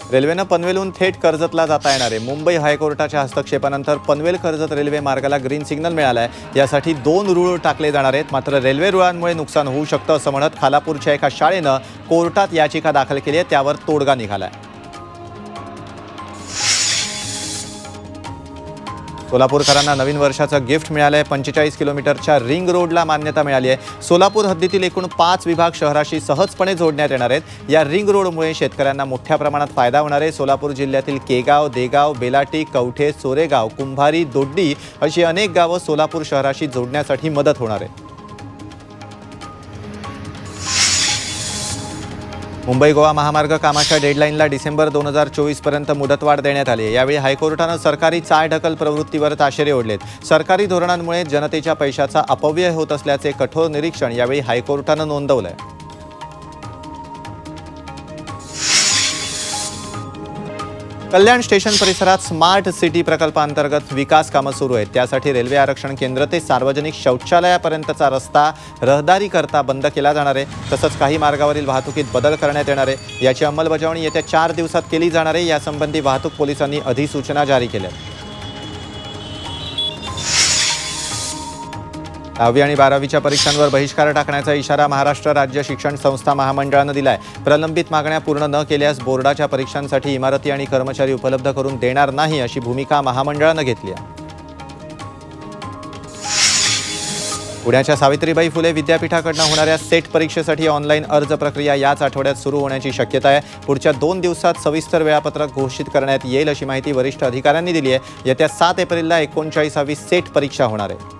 रेल्वेनं पनवेलहून थेट कर्जतला जाता येणार आहे। मुंबई हायकोर्टाच्या हस्तक्षेपानंतर पनवेल कर्जत रेल्वे मार्गाला ग्रीन सिग्नल मिळाला आहे। यासाठी 2 रुळ टाकले जाणार आहेत। मात्र रेल्वे रुळांमुळे नुकसान होऊ शकतं असं म्हणत खालापूरच्या एका शाळेनं कोर्टात याचिका दाखल केली आहे, त्यावर तोडगा निघाला आहे। सोलापूरकरांना नवीन वर्षाचं गिफ्ट मिळालं आहे। 45 किलोमीटरच्या रिंग रोडला मान्यता मिळाली आहे। सोलापूर हद्दीतील एकूण 5 विभाग शहराशी सहजपणे जोडण्यात येणार आहेत। या रिंग रोडमुळे शेतकऱ्यांना मोठ्या प्रमाणात फायदा होणार आहे। सोलापूर जिल्ह्यातील केगाव, देगाव, बेलाटी, कवठे, सोरेगाव, कुंभारी, दोड्डी अशी अनेक गावं सोलापूर शहराशी जोडण्यासाठी मदत होणार आहे। मुंबई गोवा महामार्ग कामाच्या डेडलाईनला डिसेंबर 2024 पर्यंत मुदतवाढ देण्यात आली आहे। यावेळी हायकोर्टानं सरकारी चालढकल प्रवृत्तीवर ताशेरे ओढलेत। सरकारी धोरणांमुळे जनतेच्या पैशाचा अपव्यय होत असल्याचे कठोर निरीक्षण यावेळी हायकोर्टानं नोंदवलंय। कल्याण स्टेशन परिसरात स्मार्ट सिटी प्रकल्पांतर्गत विकास कामं सुरू आहेत। त्यासाठी रेल्वे आरक्षण केंद्र ते सार्वजनिक शौचालयापर्यंतचा रस्ता रहदारी करता बंद केला जाणार आहे। तसंच काही मार्गावरील वाहतुकीत बदल करण्यात येणार आहे। याची अंमलबजावणी येत्या 4 दिवसात केली जाणार आहे। यासंबंधी वाहतूक पोलिसांनी अधिसूचना जारी केल्या आहेत। 10वी आणि 12वीच्या परीक्षांवर बहिष्कार टाकण्याचा इशारा महाराष्ट्र राज्य शिक्षण संस्था महामंडळानं दिलाय। प्रलंबित मागण्या पूर्ण न केल्यास बोर्डाच्या परीक्षांसाठी इमारती आणि कर्मचारी उपलब्ध करून देणार नाही अशी भूमिका महामंडळानं घेतली आहे। पुण्याच्या सावित्रीबाई फुले विद्यापीठाकडून होणाऱ्या सेट परीक्षेसाठी ऑनलाईन अर्ज प्रक्रिया याच आठवड्यात सुरू होण्याची शक्यता आहे। पुढच्या 2 दिवसात सविस्तर वेळापत्रक घोषित करण्यात येईल अशी माहिती वरिष्ठ अधिकाऱ्यांनी दिली आहे। येत्या 7 एप्रिलला 39वी सेट परीक्षा होणार आहे।